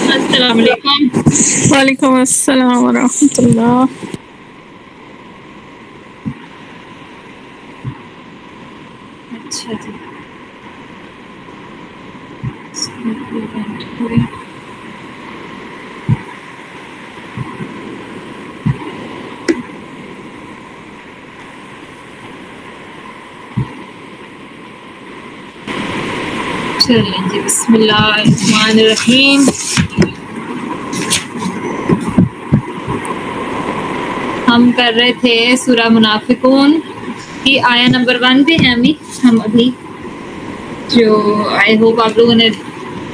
السلام علیکم. وعلیکم السلام ورحمۃ اللہ. اچھا جی. چلیں جی, بسم اللہ الرحمن الرحیم. ہم کر رہے تھے سورہ منافقون کی آیا نمبر 1 پہ ہیں ہم ابھی, جو آئی ہوپ آپ لوگوں نے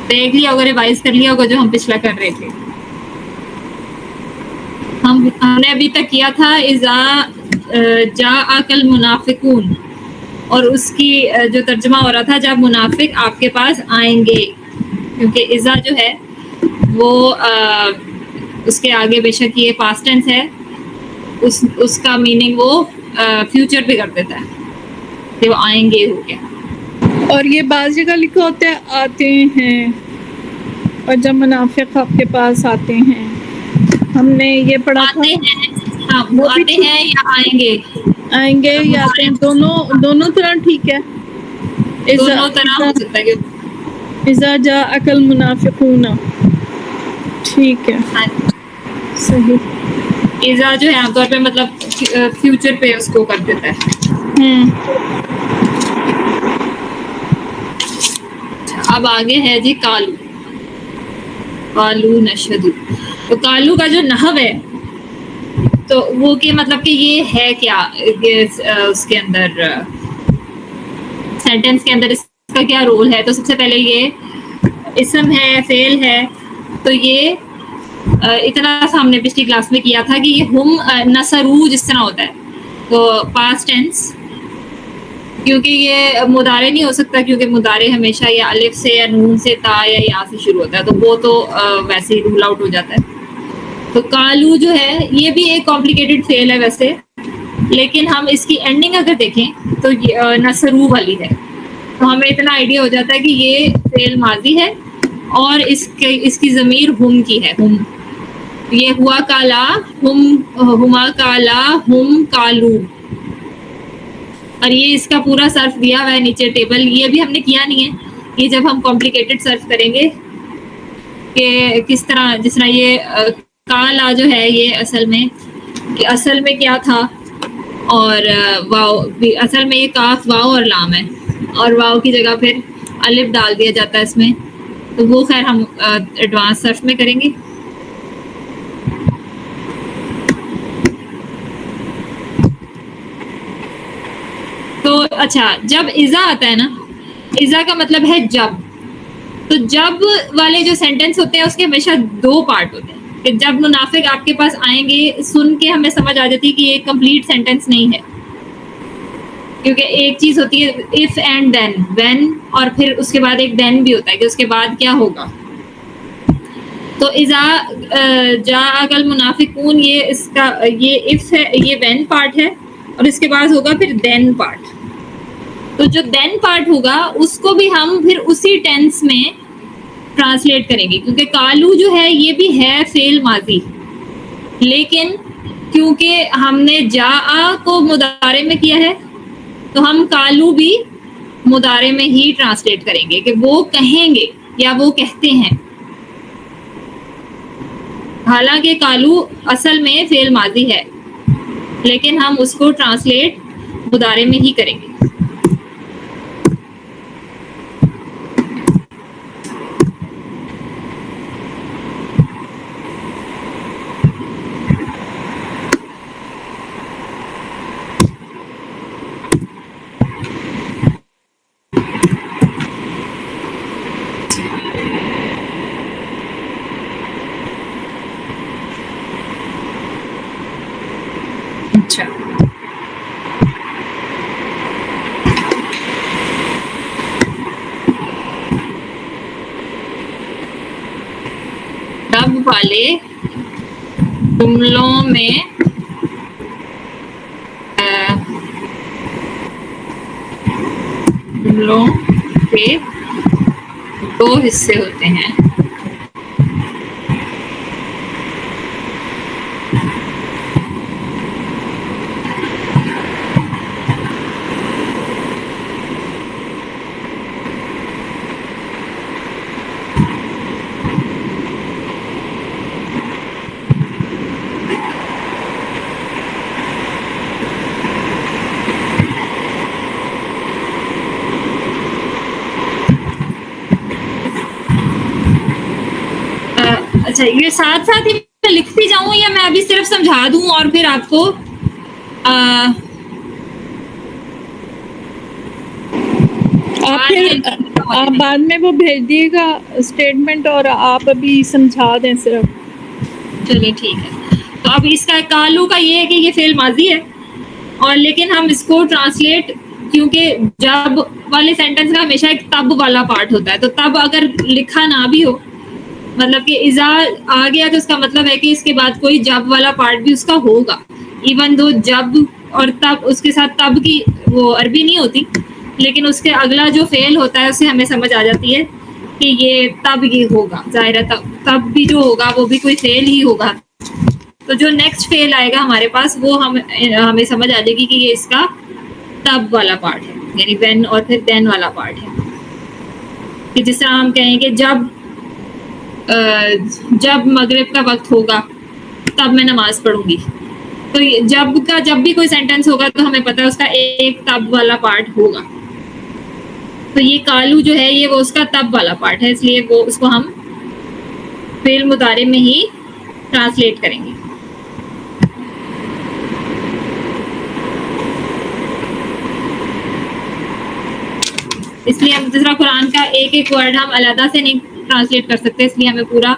دیکھ لیا ہوگا, ریوائز کر لیا ہوگا جو ہم پچھلا کر رہے تھے. ہم نے ابھی تک کیا تھا اذا جاءک المنافقون, اور اس کی جو ترجمہ ہو رہا تھا جب منافق آپ کے پاس آئیں گے, کیونکہ اذا جو ہے وہ اس کے آگے بے شک یہ پاسٹ ٹینس ہے, اس کا میننگ وہ فیوچر پہ کر دیتا ہے کہ وہ آئیں گے ہو گیا. اور یہ بعض جگہ لکھا ہوتا ہے آتے ہیں, اور جب منافق آپ کے پاس آتے ہیں, ہم نے یہ پڑھا تھا. آتے ہیں, ہاں وہ بھی آتے ہیں ٹھیک, یا آئیں گے, آئیں گے یا آتے ہیں, دونوں طرح ٹھیک ہے. دونوں طرح ہو سکتا ہے کہ اذا جاءک المنافقون, ٹھیک ہے, ہاں, صحیح. اذا جو ہے عام طور پہ مطلب فیوچر پہ اس کو کر دیتا ہے. اب آگے ہے جی کالو. کالو نشہد, تو کالو کا جو نحو ہے تو وہ کہ مطلب کہ یہ ہے کیا, اس کے اندر سینٹینس کے اندر اس کا کیا رول ہے. تو سب سے پہلے یہ اسم ہے, فعل ہے, تو یہ اتنا سا ہم نے پچھلی کلاس میں کیا تھا کہ یہ ہم نصرو جس طرح ہوتا ہے, تو پاسٹ ٹینس, کیونکہ یہ مضارع نہیں ہو سکتا, کیونکہ مضارع ہمیشہ یا الف سے یا نون سے تا یا یا سے شروع ہوتا ہے, تو وہ تو ویسے ہی رول آؤٹ ہو جاتا ہے. تو کالو جو ہے یہ بھی ایک کمپلیکیٹڈ فعل ہے ویسے, لیکن ہم اس کی اینڈنگ اگر دیکھیں تو نصرو والی ہے, تو ہمیں اتنا آئیڈیا ہو جاتا ہے کہ یہ فعل ماضی ہے اور اس کی ضمیر ہم کی ہے. ہم, یہ ہوا کالا, ہما کالا, ہم کالو, اور یہ اس کا پورا صرف دیا ہوا ہے نیچے ٹیبل. یہ بھی ہم نے کیا نہیں ہے, یہ جب ہم کمپلیکیٹڈ صرف کریں گے کہ کس طرح, جس طرح یہ کالا جو ہے یہ اصل میں کیا تھا, اور واو اصل میں یہ کاف واو اور لام ہے, اور واو کی جگہ پھر الف ڈال دیا جاتا ہے اس میں, تو وہ خیر ہم ایڈوانس صرف میں کریں گے. تو اچھا, جب اذا آتا ہے نا, اذا کا مطلب ہے جب, تو جب والے جو سینٹینس ہوتے ہیں اس کے ہمیشہ 2 پارٹ ہوتے ہیں, کہ جب منافق آپ کے پاس آئیں گے سن کے ہمیں سمجھ آ جاتی ہے کہ یہ کمپلیٹ سینٹینس نہیں ہے, کیونکہ ایک چیز ہوتی ہے اف اینڈ دین, وین, اور پھر اس کے بعد ایک دین بھی ہوتا ہے کہ اس کے بعد کیا ہوگا. تو اذا جاءک المنافقون, یہ اس کا یہ اف ہے, یہ وین پارٹ ہے, اور اس کے بعد ہوگا پھر دین پارٹ. تو جو دین پارٹ ہوگا اس کو بھی ہم پھر اسی ٹینس میں ٹرانسلیٹ کریں گے, کیونکہ کالو جو ہے یہ بھی ہے فعل ماضی, لیکن کیونکہ ہم نے جاء کو مضارع میں کیا ہے تو ہم کالو بھی مضارع میں ہی ٹرانسلیٹ کریں گے کہ وہ کہیں گے یا وہ کہتے ہیں, حالانکہ کالو اصل میں فعل ماضی ہے, لیکن ہم اس کو ٹرانسلیٹ مضارع میں ہی کریں گے. اچھا, رب والے جملوں میں جملوں کے دو حصے ہوتے ہیں. اچھا یہ ساتھ ساتھ ہی میں لکھتی جاؤں یا میں ابھی صرف سمجھا دوں اور پھر آپ کو آپ بعد میں وہ بھیج دیے گا اسٹیٹمنٹ اور آپ ابھی سمجھا دیں صرف. چلیے ٹھیک ہے. تو اب اس کا کالو کا یہ ہے کہ یہ فعل ماضی ہے اور لیکن ہم اس کو ٹرانسلیٹ کیونکہ جب والے سینٹینس کا ہمیشہ ایک تب والا پارٹ ہوتا ہے تو تب اگر لکھا نہ بھی ہو مطلب کہ اذا آ گیا تو اس کا مطلب ہے کہ اس کے بعد کوئی جب والا پارٹ بھی اس کا ہوگا ایون دو جب اور تب اس کے ساتھ تب کی وہ عربی نہیں ہوتی لیکن اس کے اگلا جو فعل ہوتا ہے اسے ہمیں سمجھ آ جاتی ہے کہ یہ تب یہ ہوگا. ظاہر ہے تب بھی جو ہوگا وہ بھی کوئی فعل ہی ہوگا. تو جو نیکسٹ فعل آئے گا ہمارے پاس وہ ہمیں سمجھ آ جائے گی کہ یہ اس کا تب والا پارٹ ہے یعنی وین اور پھر دین والا پارٹ ہے. کہ جس طرح ہم کہیں کہ جب مغرب کا وقت ہوگا تب میں نماز پڑھوں گی. تو جب بھی کوئی سینٹینس ہوگا تو ہمیں پتہ ہے اس کا ایک تب والا پارٹ ہوگا. تو یہ کالو جو ہے یہ وہ اس کا تب والا پارٹ ہے اس لیے وہ اس کو ہم فعل مضارع میں ہی ٹرانسلیٹ کریں گے. اس لیے ہم دوسرا قرآن کا ایک ورڈ ہم علیحدہ سے نہیں ٹرانسلیٹ کر سکتے اس لیے ہمیں پورا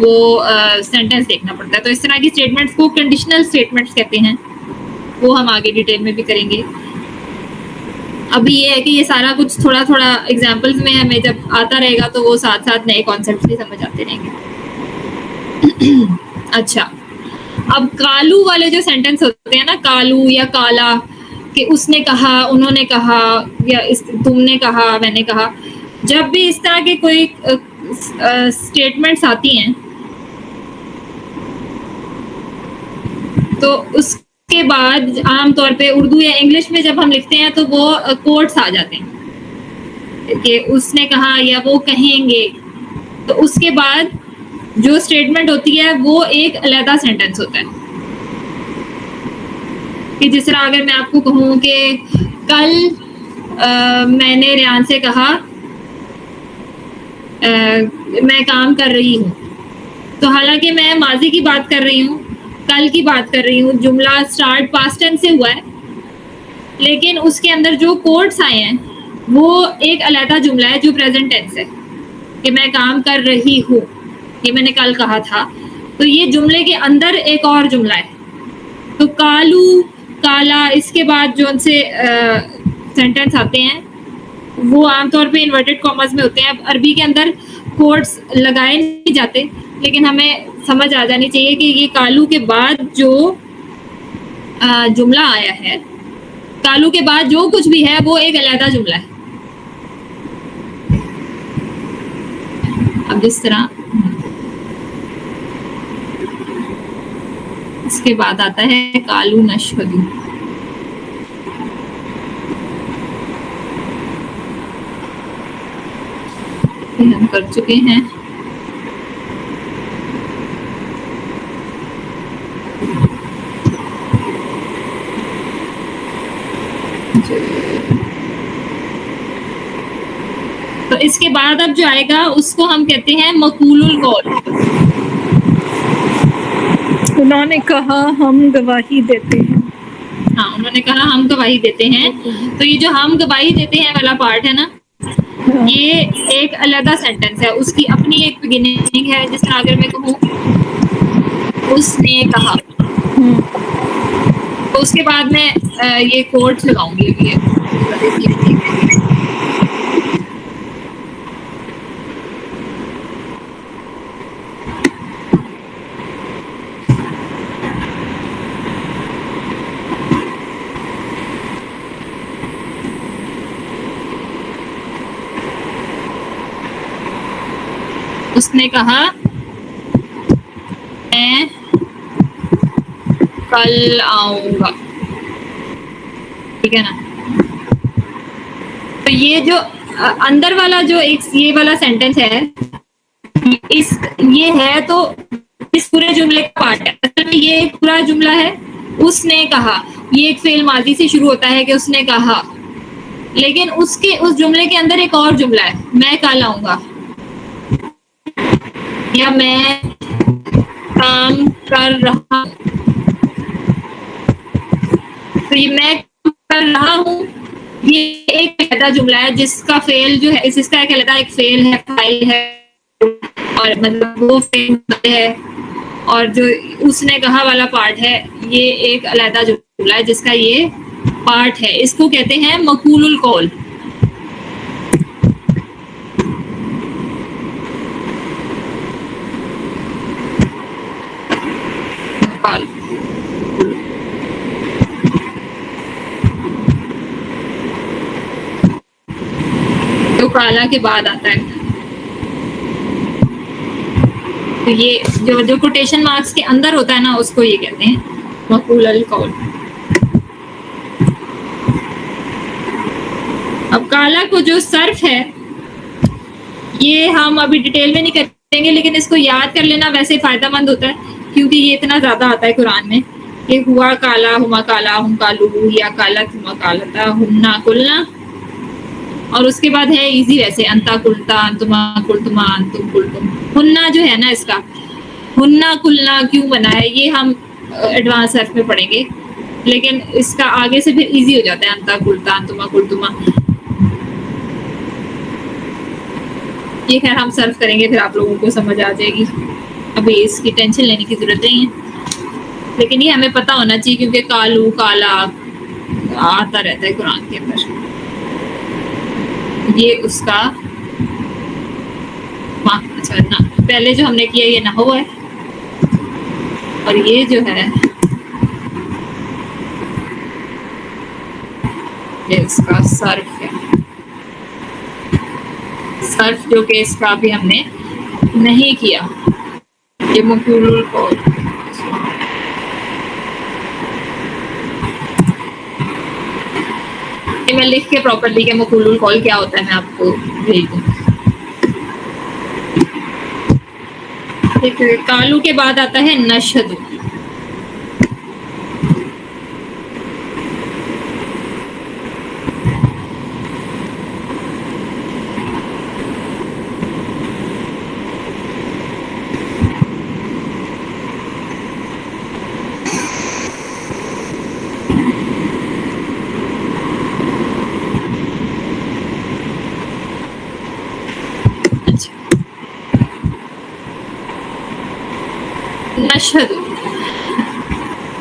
وہ سینٹینس دیکھنا پڑتا ہے. تو اس طرح کی اسٹیٹمنٹس کو کنڈیشنل اسٹیٹمنٹس کہتے ہیں وہ ہم آگے ڈیٹیل میں بھی کریں گے. ابھی یہ ہے کہ یہ سارا کچھ تھوڑا تھوڑا ایگزامپلس میں ہمیں جب آتا رہے گا تو وہ ساتھ ساتھ نئے کانسیپٹس بھی سمجھ آتے رہیں گے. اچھا اب کالو والے جو سینٹینس ہوتے ہیں نا کالو یا کالا کہ اس نے کہا انہوں نے کہا یا تم نے کہا میں نے کہا جب بھی اس طرح کے کوئی اسٹیٹمنٹس آتی ہیں تو اس کے بعد عام طور پہ اردو یا انگلش میں جب ہم لکھتے ہیں تو وہ کوٹس آ جاتے ہیں کہ اس نے کہا یا وہ کہیں گے. تو اس کے بعد جو اسٹیٹمنٹ ہوتی ہے وہ ایک علیحدہ سینٹینس ہوتا ہے کہ جس طرح اگر میں آپ کو کہوں کہ کل میں نے ریان سے کہا میں کام کر رہی ہوں تو حالانکہ میں ماضی کی بات کر رہی ہوں کل کی بات کر رہی ہوں جملہ اسٹارٹ پاسٹ ٹینس سے ہوا ہے لیکن اس کے اندر جو کوٹس آئے ہیں وہ ایک علیحدہ جملہ ہے جو پریزنٹ ٹینس ہے کہ میں کام کر رہی ہوں یہ میں نے کل کہا تھا. تو یہ جملے کے اندر ایک اور جملہ ہے. تو کالو کالا اس کے بعد جو ان سے سینٹینس آتے ہیں وہ عام طور پہ انورٹڈ کاماز میں ہوتے ہیں. اب عربی کے اندر کوٹس لگائے نہیں جاتے لیکن ہمیں سمجھ آ جانی چاہیے کہ یہ کالو کے بعد جو جملہ آیا ہے کالو کے بعد جو کچھ بھی ہے وہ ایک علیحدہ جملہ ہے. اب جس طرح اس کے بعد آتا ہے کالو نشہدو ہم کر چکے ہیں. تو اس کے بعد اب جو آئے گا اس کو ہم کہتے ہیں مقول القول. انہوں نے کہا ہم گواہی دیتے ہیں. ہاں انہوں نے کہا ہم گواہی دیتے ہیں. تو یہ جو ہم گواہی دیتے ہیں والا پارٹ ہے نا یہ ایک علیحدہ سینٹینس ہے اس کی اپنی ایک بگننگ ہے. جس طرح اگر میں کہوں اس نے کہا تو اس کے بعد میں یہ کوٹس لگاؤں گی. اس نے کہا میں کل آؤں گا، ٹھیک ہے نا. تو یہ جو اندر والا جو ایک یہ والا سینٹینس ہے یہ ہے تو اس پورے جملے کا پارٹ ہے. اصل میں یہ ایک پورا جملہ ہے. اس نے کہا، یہ ایک فعل ماضی سے شروع ہوتا ہے کہ اس نے کہا، لیکن اس جملے کے اندر ایک اور جملہ ہے، میں کل آؤں گا، یا میں کام کر رہا ہوں. تو یہ میں کر رہا ہوں یہ ایک علیحدہ جملہ ہے جس کا فعل جو ہے اس کا ایک علیحدہ ایک فعل ہے، فاعل ہے، اور مطلب وہ فعل ہے، اور جو اس نے کہا والا پارٹ ہے یہ ایک علیحدہ جملہ ہے جس کا یہ پارٹ ہے. اس کو کہتے ہیں مقول القول. تو کالا کے بعد آتا ہے. تو یہ جو کوٹیشن مارکس کے اندر ہوتا ہے نا اس کو یہ کہتے ہیں مقول القول. اب کالا کو جو صرف ہے یہ ہم ابھی ڈیٹیل میں نہیں کریں گے، لیکن اس کو یاد کر لینا ویسے فائدہ مند ہوتا ہے کیونکہ یہ اتنا زیادہ آتا ہے قرآن میں کہ ہوا کالا، ہما کالا، ہم کالو، یا کالا ہما کالتا، ہمنا کلنا. اور اس کے بعد ہے ایزی ویسے انتا کلتا، انتما کلتما، انتم کلتم. ہننا جو ہے نا اس کا ہننا کلنا کیوں بنا ہے یہ ہم ایڈوانس صرف میں پڑھیں گے، لیکن اس کا آگے سے پھر ایزی ہو جاتا ہے انتا کلتا، انتما کلتما. یہ خیر ہم صرف کریں گے پھر آپ لوگوں کو سمجھ آ جائے گی، ابھی اس کی ٹینشن لینے کی ضرورت نہیں ہے، لیکن یہ ہمیں پتہ ہونا چاہیے کیونکہ کالو کالا آتا رہتا ہے قرآن کے اندر. یہ اس کا اچھا پہلے جو ہم نے کیا یہ نحو ہے، اور یہ جو ہے یہ اس کا صرف ہے. صرف جو کہ اس کا بھی ہم نے نہیں کیا، یہ مقول القول. یہ میں لکھ کے پراپرلی کہ مقول القول کیا ہوتا ہے میں آپ کو بھیج دوں. کالو کے بعد آتا ہے نشہد.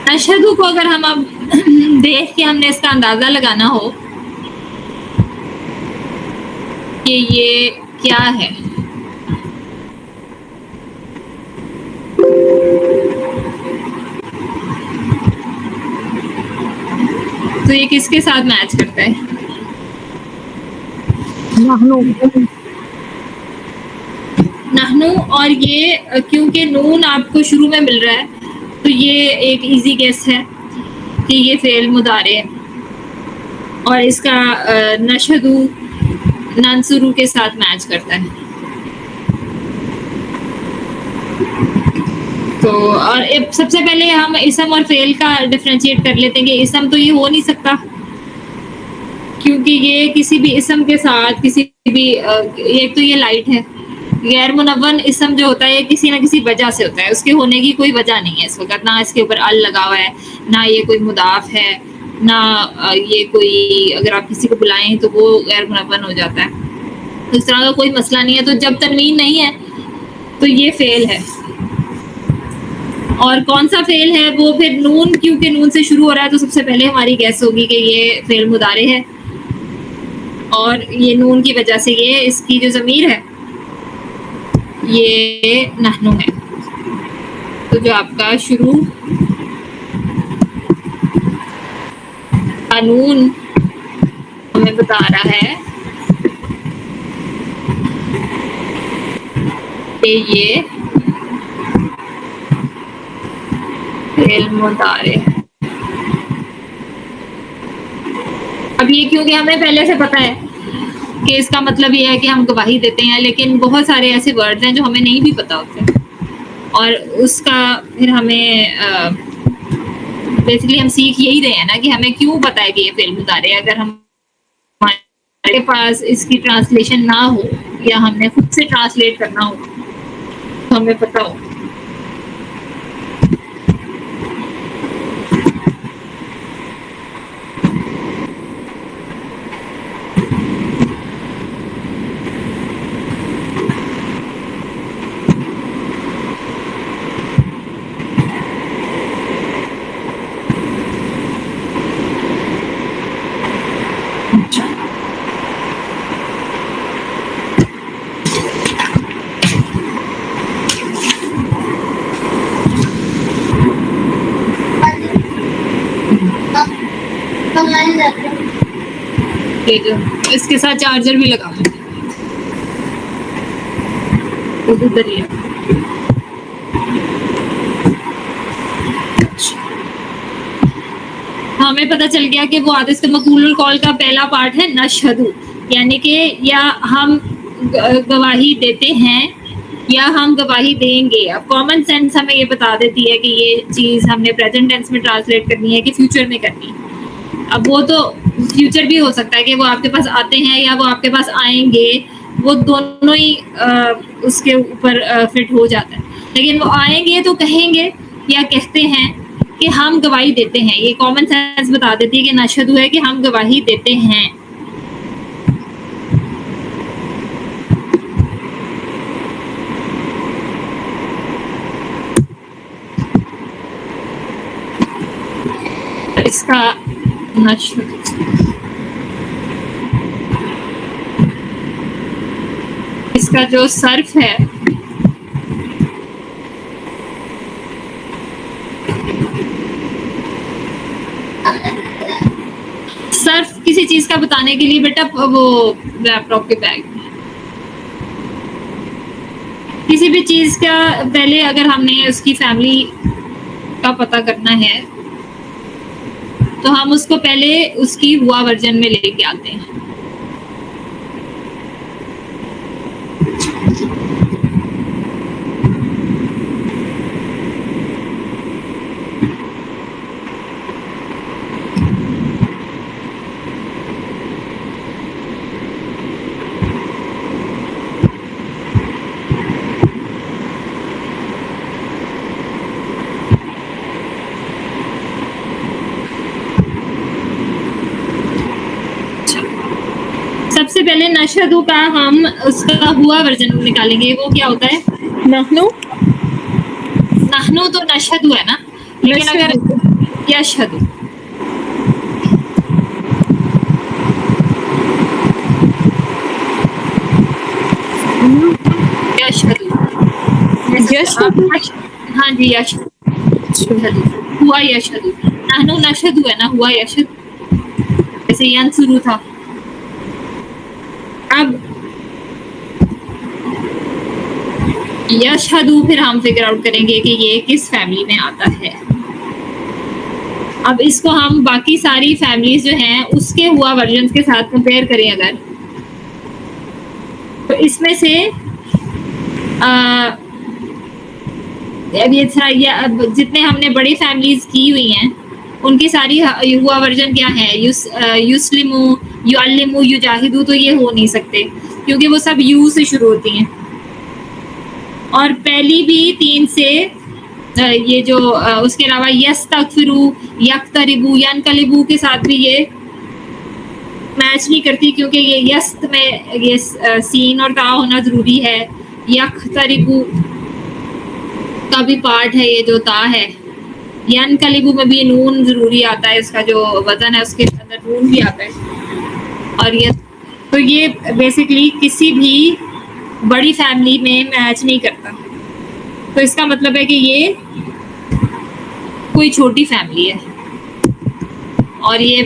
نشہدو کو اگر ہم اب دیکھ کے ہم نے اس کا اندازہ لگانا ہو کہ یہ کیا ہے، تو یہ کس کے ساتھ میچ کرتا ہے؟ نحنو. اور یہ کیونکہ نون آپ کو شروع میں مل رہا ہے تو یہ ایک ایزی گیس ہے کہ یہ فعل مضارع ہے، اور اس کا نشہدو ننصرو کے ساتھ میچ کرتا ہے. تو اور سب سے پہلے ہم اسم اور فعل کا ڈفرینشیٹ کر لیتے ہیں کہ اسم تو یہ ہو نہیں سکتا کیونکہ یہ کسی بھی اسم کے ساتھ کسی بھی ایک تو یہ لائٹ ہے. غیر منون اسم جو ہوتا ہے یہ کسی نہ کسی وجہ سے ہوتا ہے، اس کے ہونے کی کوئی وجہ نہیں ہے اس وقت، نہ اس کے اوپر ال لگا ہوا ہے، نہ یہ کوئی مضاف ہے، نہ یہ کوئی اگر آپ کسی کو بلائیں تو وہ غیر منون ہو جاتا ہے. اس طرح کا کوئی مسئلہ نہیں ہے. تو جب تنوین نہیں ہے تو یہ فعل ہے. اور کون سا فعل ہے وہ پھر نون، کیونکہ نون سے شروع ہو رہا ہے تو سب سے پہلے ہماری گیس ہوگی کہ یہ فعل مضارع ہے، اور یہ نون کی وجہ سے یہ اس کی جو ضمیر ہے یہ نحنو ہے. تو جو آپ کا شروع قانون ہمیں بتا رہا ہے یہ فعل مضارع. اب یہ کیونکہ ہمیں پہلے سے پتا ہے کہ اس کا مطلب یہ ہے کہ ہم گواہی دیتے ہیں، لیکن بہت سارے ایسے ورڈز ہیں جو ہمیں نہیں بھی پتا ہوتے، اور اس کا پھر ہمیں بیسکلی ہم سیکھ یہی رہے ہیں نا کہ ہمیں کیوں پتا ہے کہ یہ فعل مضارع ہے. اگر ہمارے پاس اس کی ٹرانسلیشن نہ ہو یا ہم نے خود سے ٹرانسلیٹ کرنا ہو تو ہمیں پتا ہو. اس کے ساتھ چارجر بھی لگا ادھر ہی. ہمیں پتہ چل گیا کہ وہ عاطف مقبول القول کا پہلا پارٹ ہے نشہدو، یعنی کہ یا ہم گواہی دیتے ہیں یا ہم گواہی دیں گے. اب کامن سینس ہمیں یہ بتا دیتی ہے کہ یہ چیز ہم نے پریزنٹ ٹینس میں ٹرانسلیٹ کرنی ہے کہ فیوچر میں کرنی ہے. اب وہ تو فیوچر بھی ہو سکتا ہے کہ وہ آپ کے پاس آتے ہیں یا وہ آپ کے پاس آئیں گے، وہ دونوں ہی اس کے اوپر فٹ ہو جاتا ہے. لیکن وہ آئیں گے تو کہیں گے یا کہتے ہیں کہ ہم گواہی دیتے ہیں. یہ کامن سینس بتا دیتی ہے کہ نشہدو ہے کہ ہم گواہی دیتے ہیں. اس کا اس کا جو صرف ہے صرف کسی چیز کا بتانے کے لیے بیٹا وہ لیپ ٹاپ کے بیگ کسی بھی چیز کا پہلے اگر ہم نے اس کی فیملی کا پتہ کرنا ہے تو ہم اس کو پہلے اس کی ہوا ورژن میں لے کے آتے ہیں. سب سے پہلے نشہدو کا ہم اس کا ہوا ورژن نکالیں گے. وہ کیا ہوتا ہے؟ نحنو. نحنو تو نشہدو ہے نا، لیکن اگر یشہدو یشہدو ہاں جی یشہدو ہوا یشہدو. نحنو نشہدو ہے نا، ہوا یشہدو جیسے ینصرو تھا. اب یشہدو پھر ہم فگر آؤٹ کریں گے کہ یہ کس فیملی میں آتا ہے. اب اس کو ہم باقی ساری فیملیز جو ہیں اس کے ہوا ورژنز کے ساتھ کمپیئر کریں اگر، تو اس میں سے اب یہ جتنے ہم نے بڑی فیملیز کی ہوئی ہیں ان کی ساری ہوا ورژن کیا ہے؟ یسلمو، یعلمو، یجاہدو. تو یہ ہو نہیں سکتے کیونکہ وہ سب یو سے شروع ہوتی ہیں، اور پہلی بھی 3 سے یہ جو اس کے علاوہ یستغفرو، یقتربو، ینقلبو کے ساتھ بھی یہ میچ نہیں کرتی کیونکہ یہ یست میں یہ سین اور تا ہونا ضروری ہے. یقتربو کا بھی پارٹ ہے یہ جو تا ہے. ینقلبو میں بھی نون ضروری آتا ہے، اس کا جو وزن ہے اس کے اندر نون بھی آتا ہے. اور یہ تو یہ بیسکلی کسی بھی بڑی فیملی میں میچ نہیں کرتا. تو اس کا مطلب ہے کہ یہ کوئی چھوٹی فیملی ہے، اور یہ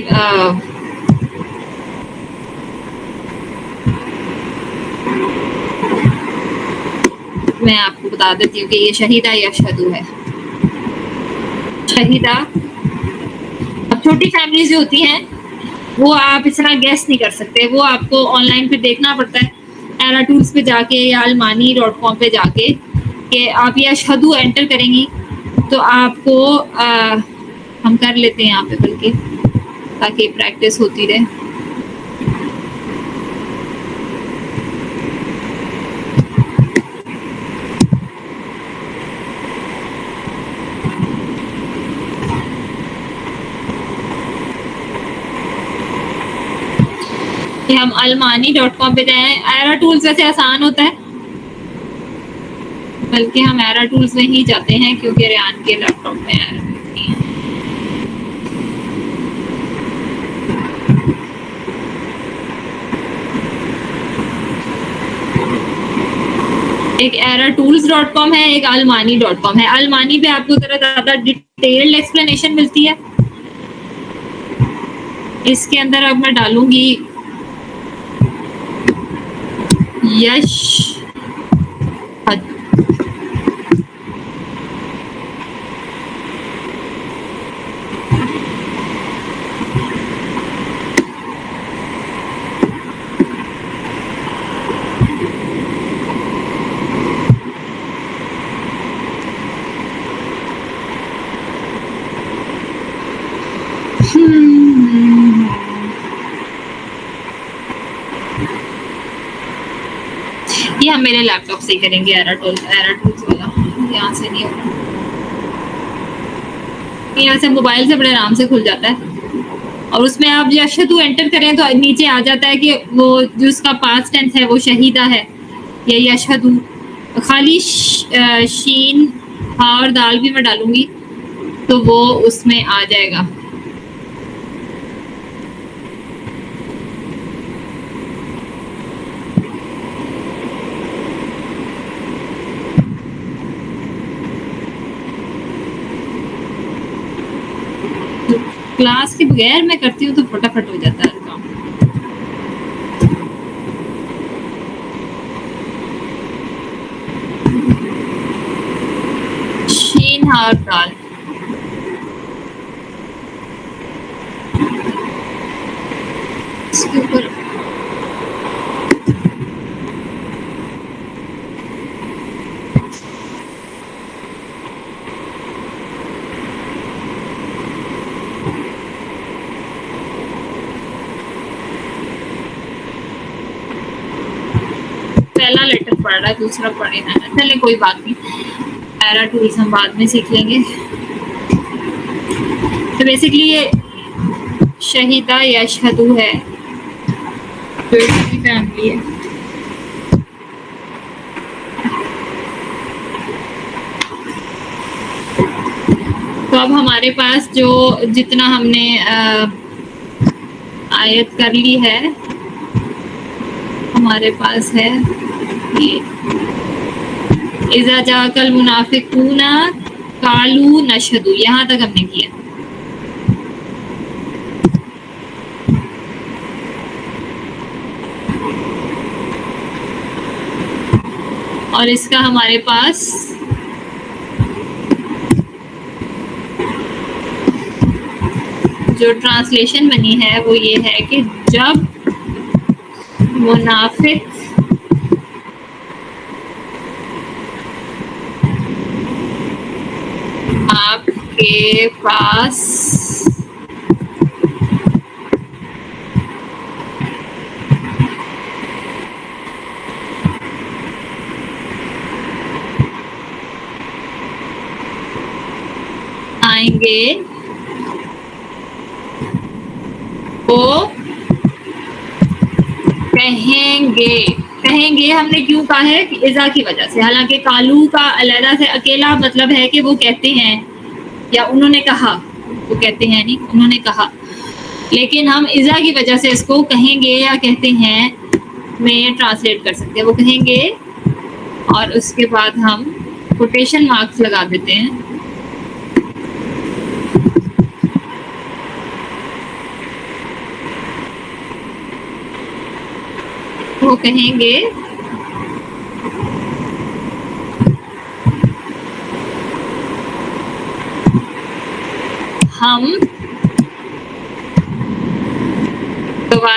میں آپ کو بتا دیتی ہوں کہ یہ شہیدہ یشہدو ہے. شہیدہ، اب چھوٹی فیملیز جو ہوتی ہیں وہ آپ اس طرح گیس نہیں کر سکتے، وہ آپ کو آن لائن پہ دیکھنا پڑتا ہے، ایرا ٹولس پہ جا کے یا المانی.com پہ جا کے کہ آپ یہ اشہدو انٹر کریں گی تو آپ کو ہم کر لیتے ہیں یہاں پہ بلکہ تاکہ پریکٹس ہوتی رہے. کہ ہم المانی.com پہ جائیں. ایرا ٹولس ویسے آسان ہوتا ہے، بلکہ ہم ایرا ٹولس میں ہی جاتے ہیں کیونکہ ریان کے لیپ ٹاپ میں ایرا نہیں ہے. ایک ERATools.com ہے، ایک المانی.com ہے. المانی پہ آپ کو ذرا زیادہ ڈیٹیلڈ ایکسپلینیشن ملتی ہے. اس کے اندر اب میں ڈالوں گی یش یہ ہم میرے لیپ ٹاپ سے ہی کریں گے. ایرا ٹولس والا یہاں سے نہیں ہوگا، یہاں سے موبائل سے بڑے آرام سے کھل جاتا ہے. اور اس میں آپ یشہدو انٹر کریں تو نیچے آ جاتا ہے کہ وہ جو اس کا پاسٹ ٹینس ہے وہ شہیدہ ہے یا یشہدو. خالی شین ہا اور دال بھی میں ڈالوں گی تو وہ اس میں آ جائے گا. کلاس کے بغیر میں کرتی ہوں تو فٹافٹ ہو جاتا ہے کام. شین ہار دال اس کے اوپر پہلا لیٹر پڑھ رہا ہے، دوسرا پڑھے نا. چلے کوئی بات نہیں، ایرا ٹولس ہم بعد میں سیکھ لیں گے. تو بیسکلی یہ شہیدہ یشہدو ہے جو اس کی فیملی ہے. تو اب ہمارے پاس جو جتنا ہم نے آیت کر لی ہے ہمارے پاس ہے اذا جاءک المنافقون قالوا نشہد، یہاں تک ہم نے کیا. اور اس کا ہمارے پاس جو ٹرانسلیشن بنی ہے وہ یہ ہے کہ جب منافق آپ کے پاس آئیں گے وہ کہیں گے ہم نے کیوں کہا ہے کہ اذا کی وجہ سے، حالانکہ کالو کا علیحدہ سے اکیلا مطلب ہے کہ وہ کہتے ہیں یا انہوں نے کہا، وہ کہتے ہیں نہیں انہوں نے کہا، لیکن ہم اذا کی وجہ سے اس کو کہیں گے یا کہتے ہیں میں ٹرانسلیٹ کر سکتے ہیں. وہ کہیں گے اور اس کے بعد ہم کوٹیشن مارکس لگا دیتے ہیں. وہ کہیں گے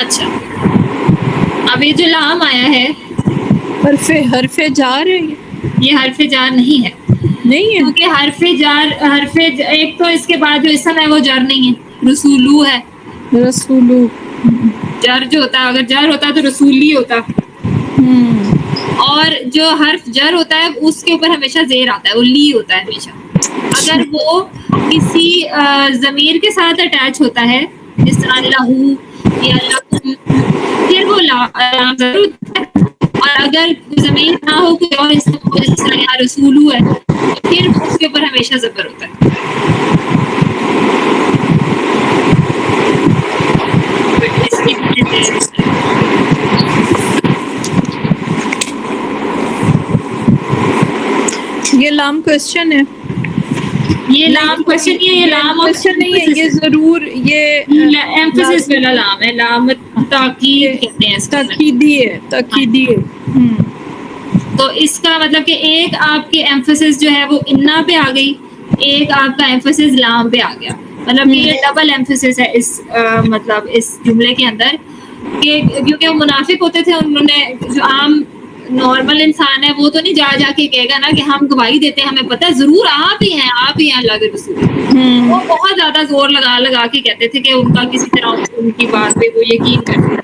اچھا اب یہ جو لام آیا ہے حرف جار ہے یہ حرف جار نہیں ہے نہیں ہے. کیونکہ حرف ایک تو اس کے بعد جو اسم ہے وہ جر نہیں ہے، رسولو ہے. رسولو جر جو ہوتا ہے اگر جر ہوتا تو رسولی ہوتا. اور جو حرف جر ہوتا ہے اس کے اوپر ہمیشہ زیر آتا ہے، وہ لی ہوتا ہے ہمیشہ. اگر وہ کسی ضمیر کے ساتھ اٹیچ ہوتا ہے جس طرح لہو یا لکم پھر وہ لام ضرور ہوتا ہے. اور اگر ضمیر نہ ہو کوئی اور اسم ہو جس طرح یہاں رسولو ہے تو پھر اس کے اوپر ہمیشہ زبر ہوتا ہے. اس کی وجہ سے یہ لام کوشچن ہے. یہ لام کوشچن نہیں ہے، یہ لام کوشچن نہیں ہے، یہ ضرور یہ ایمفسس والا لام ہے. لام تاکید کہتے ہیں اس کو. تاکیدی ہے، تاکیدی ہے. تو اس کا مطلب کہ ایک آپ کی ایمفسس جو ہے وہ انا پہ آ گئی، ایک آپ کا ایمفسس لام پہ آ گیا. مطلب کہ یہ ڈبل ایمفسس ہے اس مطلب اس جملے کے اندر کہ کیونکہ وہ منافق ہوتے تھے، انہوں نے جو عام نارمل انسان ہے وہ تو نہیں جا کے کہے گا نا کہ ہم گواہی دیتے ہیں، ہمیں پتہ ہے ضرور آپ ہی ہیں اللہ کے رسول. وہ بہت زیادہ زور لگا کے کہتے تھے کہ ان کا کسی طرح ان کی بات پہ وہ یقین کرتے.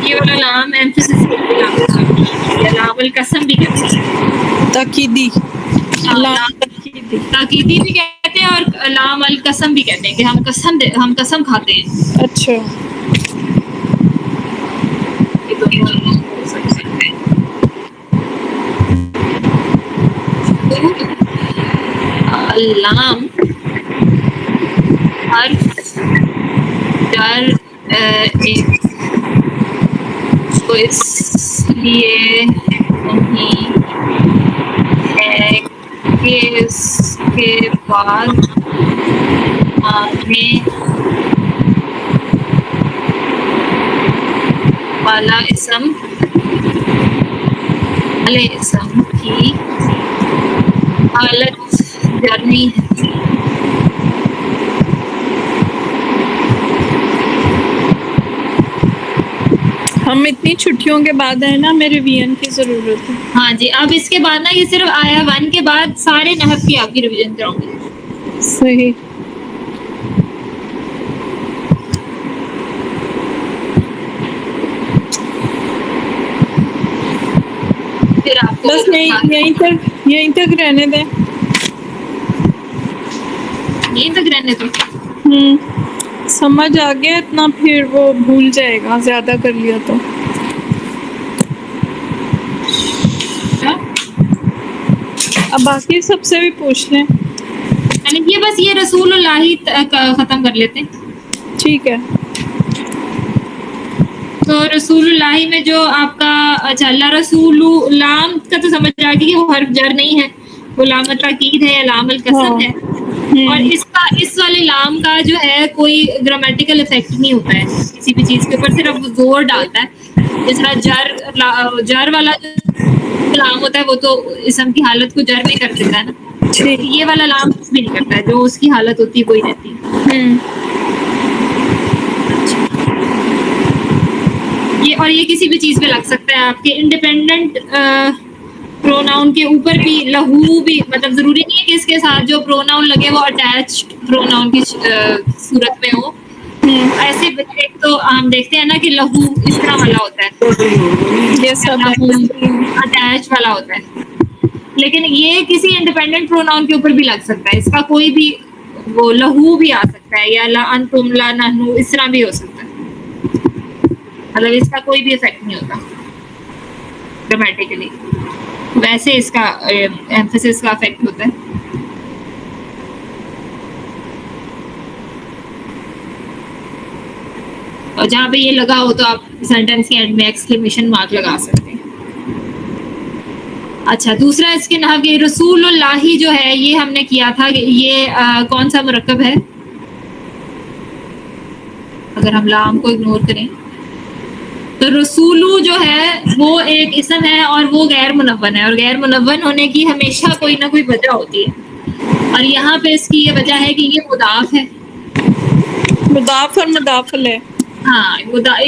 یہ والا لام ایمفسس یا لام القسم بھی کہتے ہیں. تاکیدی تاکیدی بھی کہتے ہیں اور لام القسم بھی کہتے ہیں کہ ہم قسم کھاتے ہیں. اچھا یہ دونوں ہو سکتے ہیں. لام حرف جر ایک تو اس لیے نہیں ہے کہ اس کے بعد آنے والا اسم کی حالت جرمی ہے. ہم اتنی چھٹیوں کے بعد ہیں نا، میرے وین کی ضرورت ہے. ہاں جی اب اس کے بعد نا یہ صرف آیا 1 کے بعد سارے نحو کی آپ کی ریویژن کراؤں گی. صحیح. پھر آپ کو بس یہیں تک رہنے دیں. یہیں تک رہنے دو. سمجھ آ گیا اتنا، پھر وہ بھول جائے گا زیادہ کر لیا تو. اب باقی سب سے بھی پوچھ لیں. یعنی یہ بس یہ رسول اللہ ہی ختم کر لیتے ہیں. ٹھیک ہے. تو رسول اللہ میں جو آپ کا اچھا اللہ رسول لام کا تو سمجھ آ گئی کہ وہ حرف جر نہیں ہے، وہ لام تاکید ہے یا لام القسم ہے. اور اس والے لام کا جو ہے کوئی گرامیٹیکل افیکٹ نہیں ہوتا ہے کسی بھی چیز کے اوپر، صرف زور ڈالتا ہے. جس طرح جر والا لام ہوتا ہے وہ تو اسم کی حالت کو جر میں کر دیتا ہے نا، یہ والا لام کچھ بھی نہیں کرتا ہے، جو اس کی حالت ہوتی ہے وہی رہتی ہے. اور یہ کسی بھی چیز پہ لگ سکتا ہے. آپ کے انڈیپینڈنٹ پروناؤن کے اوپر بھی لہو بھی، مطلب ضروری نہیں ہے کہ اس کے ساتھ جو پروناؤن لگے وہ اٹیچڈ پروناؤن کی صورت میں ہو. ایسے ایک تو ہم دیکھتے ہیں نا کہ لہو اس طرح والا ہوتا ہے، یہ سب اٹیچ والا ہوتا ہے. لیکن یہ کسی انڈیپینڈنٹ پروناؤن کے اوپر بھی لگ سکتا ہے. اس کا کوئی بھی وہ لہو بھی آ سکتا ہے یا لا انتم لا نحنو اس طرح بھی ہو سکتا ہے. مطلب اس کا کوئی بھی افیکٹ نہیں ہوتا گرامیٹیکلی. ویسے اس کا ایمفسس کا افیکٹ ہوتا ہے. اور جہاں پہ یہ لگا ہو تو آپ سینٹینس کے اینڈ میں ایکسکلیمیشن مارک لگا سکتے ہیں. اچھا دوسرا اس کے نحو کہ رسول اللہ جو ہے یہ ہم نے کیا تھا کہ یہ کون سا مرکب ہے؟ اگر ہم لام کو اگنور کریں تو رسولو جو ہے وہ ایک اسم ہے اور وہ غیر منون ہے, اور غیر منون ہونے کی ہمیشہ کوئی نہ کوئی وجہ ہوتی ہے, اور یہاں پہ اس کی یہ وجہ ہے کہ یہ مضاف ہے. مضاف اور مضاف ہے. ہاں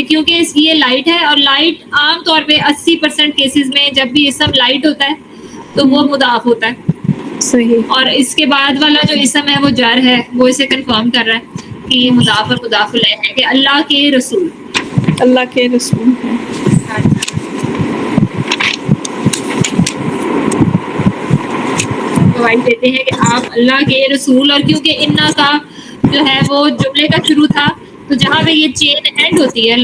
کیونکہ یہ لائٹ ہے, اور لائٹ عام طور پہ 80% کیسز میں جب بھی اسم لائٹ ہوتا ہے تو وہ مضاف ہوتا ہے. صحیح. اور اس کے بعد والا جو اسم ہے وہ جر ہے, وہ اسے کنفرم کر رہا ہے کہ یہ مضاف اور مضاف الیہ ہے کہ اللہ کے رسول, اللہ کے رسول ہیں. گواہی دیتے ہیں کہ آپ اللہ کے رسول, اور کیونکہ انا کا جو ہے وہ جملے کا شروع تھا تو جہاں پہ یہ چین اینڈ ہوتی ہے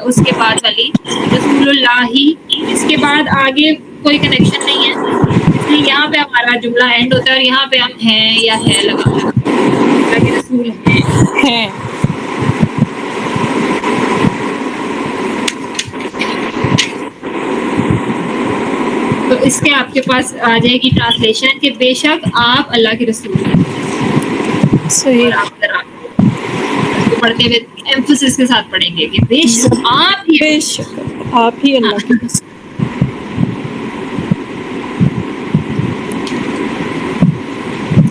اس کے بعد والی رسول اللہ ہی, اس کے بعد آگے کوئی کنیکشن نہیں ہے, اس لیے یہاں پہ ہمارا جملہ اینڈ ہوتا ہے اور یہاں پہ ہم ہیں یا ہے لگا اللہ کے رسول ہیں. تو اس کے آپ کے پاس آ جائے گی ٹرانسلیشن کہ بے شک آپ اللہ کے رسول ہیں. صحیح. اور آپ ذرا پڑھتے ہوئے ایمفسس کے ساتھ پڑھیں گے کہ بے شک آپ ہی بے شک آپ ہی اللہ کے رسول.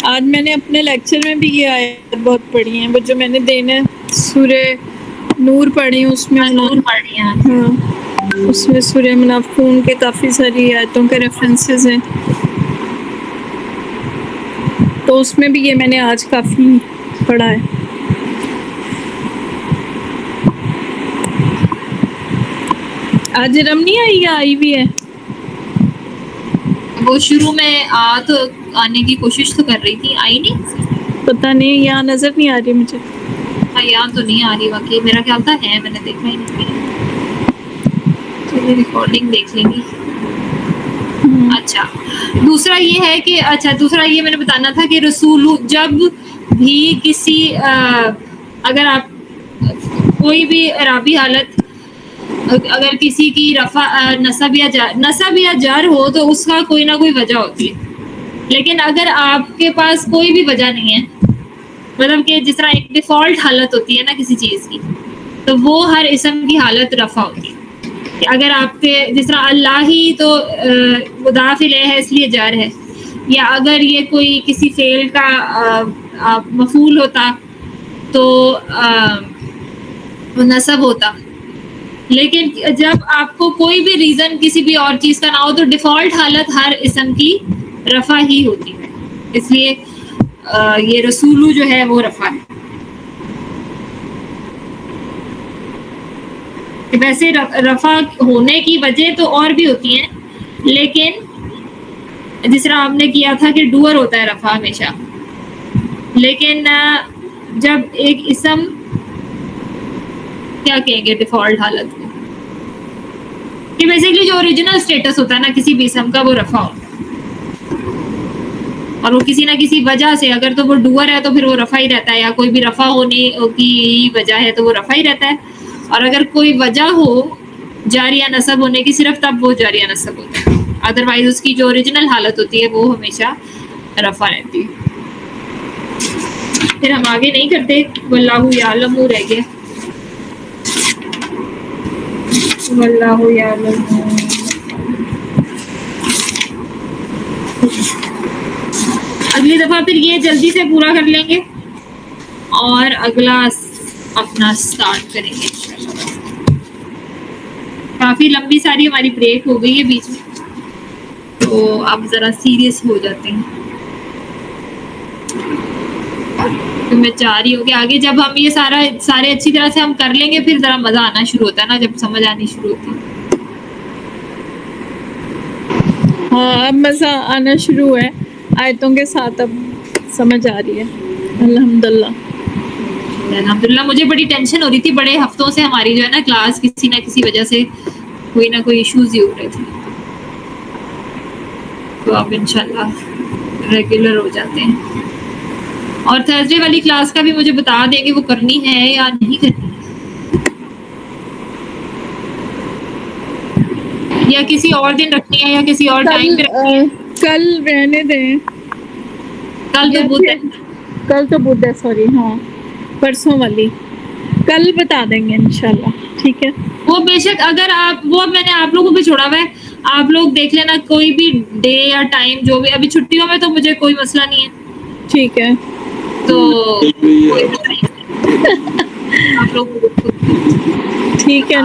آج میں نے اپنے لیکچر میں بھی یہ آیت بہت پڑھی ہیں, وہ جو میں نے دینا سورہ نور پڑھی اس میں نور پڑھ رہی ہیں. ہاں اس میں سورہ منافقون کے کافی ساری آیتوں کے ریفرنسز ہیں, تو اس میں بھی یہ میں نے آج کافی پڑھا ہے. آج رم نہیں آئی یا آئی بھی ہے؟ وہ شروع میں تو آنے کی کوشش تو کر رہی تھی, آئی نہیں. پتہ نہیں, یہاں نظر نہیں آ رہی مجھے. ہاں یہاں تو نہیں آ رہی واقعی, میرا خیال تھا ہے, میں نے دیکھا ہی نہیں. چلیے ریکارڈنگ دیکھ لیں گے. اچھا دوسرا یہ ہے کہ دوسرا یہ میں نے بتانا تھا کہ رسول جب بھی کسی اگر آپ کوئی بھی اعرابی حالت اگر کسی کی رفع نصب یا جر ہو تو اس کا کوئی نہ کوئی وجہ ہوتی ہے, لیکن اگر آپ کے پاس کوئی بھی وجہ نہیں ہے, مطلب کہ جس طرح ایک ڈیفالٹ حالت ہوتی ہے نا کسی چیز کی, تو وہ ہر اسم کی حالت رفع ہوتی ہے. کہ اگر آپ کے جس طرح اللہ ہی تو مضاف الیہ ہے اس لیے جر ہے, یا اگر یہ کوئی کسی فعل کا مفعول ہوتا تو نصب ہوتا, لیکن جب آپ کو کوئی بھی ریزن کسی بھی اور چیز کا نہ ہو تو ڈیفالٹ حالت ہر اسم کی رفع ہی ہوتی ہے, اس لیے یہ رسولو جو ہے وہ رفع ہے. ویسے رفع ہونے کی وجہ تو اور بھی ہوتی ہیں, لیکن جس طرح آپ نے کیا تھا کہ ڈوئر ہوتا ہے رفع ہمیشہ, لیکن جب ایک اسم کیا کہیں گے ڈیفالٹ حالت کو کہ بیسیکلی جو اوریجنل سٹیٹس ہوتا ہے نا کسی بھی اسم کا وہ رفع ہوتا ہے, اور وہ کسی نہ کسی وجہ سے اگر تو وہ ڈوئر ہے تو پھر وہ رفع ہی رہتا ہے, یا کوئی بھی رفع ہونے کی وجہ ہے تو وہ رفع ہی رہتا ہے, اور اگر کوئی وجہ ہو جاریہ نصب ہونے کی صرف تب وہ جاریہ نصب ہوتا ہے, ادروائز اس کی جو اوریجنل حالت ہوتی ہے وہ ہمیشہ رفع رہتی ہے. پھر ہم آگے نہیں کرتے, واللہ یعلم رہ گیا, واللہ یعلم. اگلی دفعہ پھر یہ جلدی سے پورا کر لیں گے اور اگلا اپنا سٹارٹ کریں گے. کافی لمبی ساری ہماری بریک ہو گئی ہے بیچ میں, تو آپ ذرا سیریس ہو جاتے ہیں. تو میں چاہ رہی ہوں کہ آگے جب ہم یہ سارے اچھی طرح سے ہم کر لیں گے پھر ذرا مزہ آنا شروع ہوتا ہے نا, جب سمجھ آنی شروع ہوتی ہے. ہاں اب مزہ آنا شروع ہے آیتوں کے ساتھ, اب سمجھ آ رہی ہے الحمدللہ. الحمدللہ. مجھے بڑی ٹینشن ہو رہی تھی, بڑے ہفتوں سے ہماری جو ہے نا کلاس کسی نہ کسی وجہ سے کوئی نہ کوئی ایشوز ہی ہو رہے تھے, تو اب انشاءاللہ ریگولر ہو جاتے ہیں. اور تھرسڈے والی کلاس کا بھی مجھے بتا دیں کہ وہ کرنی ہے یا نہیں کرنی ہے. یا کسی اور دن رکھنی ہے یا کسی اور ٹائم پہ رکھنی ہے؟ کل رہنے دیں، کل تو بدھ ہے. کل تو بدھ ہے، سوری، ہاں پرسوں والی، کل بتا دیں گے انشاءاللہ، ٹھیک ہے. وہ بے شک اگر آپ وہ میں نے آپ لوگوں پہ چھوڑا ہوا ہے، آپ لوگ دیکھ لینا کوئی بھی ڈے یا ٹائم جو بھی. ابھی چھٹیوں میں تو مجھے کوئی مسئلہ نہیں ہے، ٹھیک ہے. تو کوئی مسئلہ نہیں. آپ لوگ ٹھیک ہے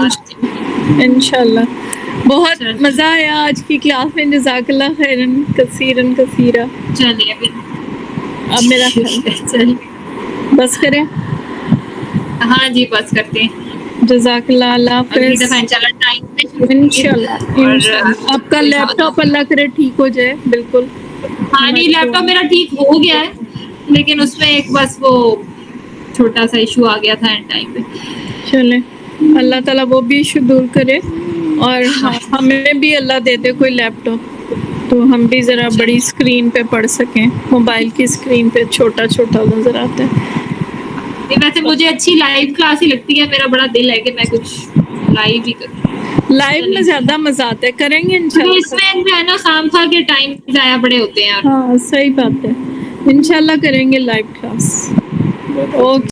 انشاءاللہ. بہت چل مزہ آیا آج کی کلاس میں، جزاک اللہ خیرن کثیرن کثیرا. چلیے پھر اب میرا خیال چلیے بس کریں. ہاں جی بس کرتے ہیں. جزاک اللہ. اللہ اگلی حافظ. دفعہ انشاءاللہ ٹائم پہ شروع کیجیے. انشاءاللہ اور آپ کا لیپ ٹاپ اللہ کرے ٹھیک ہو جائے. بالکل. ہاں نہیں لیپ ٹاپ میرا ٹھیک ہو گیا ہے، لیکن اس میں ایک بس وہ چھوٹا سا ایشو آ گیا تھا اینڈ ٹائم پہ. چلے اللہ تعالیٰ وہ بھی ایشو دور کرے، اور ہمیں بھی اللہ دے دے کوئی لیپ ٹاپ تو ہم بھی ذرا بڑی اسکرین پہ پڑھ سکیں. موبائل کی اسکرین پہ چھوٹا چھوٹا نظر آتا ہے. ویسے مجھے اچھی لائیو کلاس ہی لگتی ہے، میرا بڑا دل ہے کہ میں کچھ لائیو ہی کروں. لائیو میں زیادہ مزہ آتا ہے، کریں گے اس انشاءاللہ. میں جو ہے نا خام خواہ کے ٹائم ضائع بڑے ہوتے ہیں. ہاں صحیح بات ہے، انشاءاللہ کریں گے لائیو کلاس. اوکے.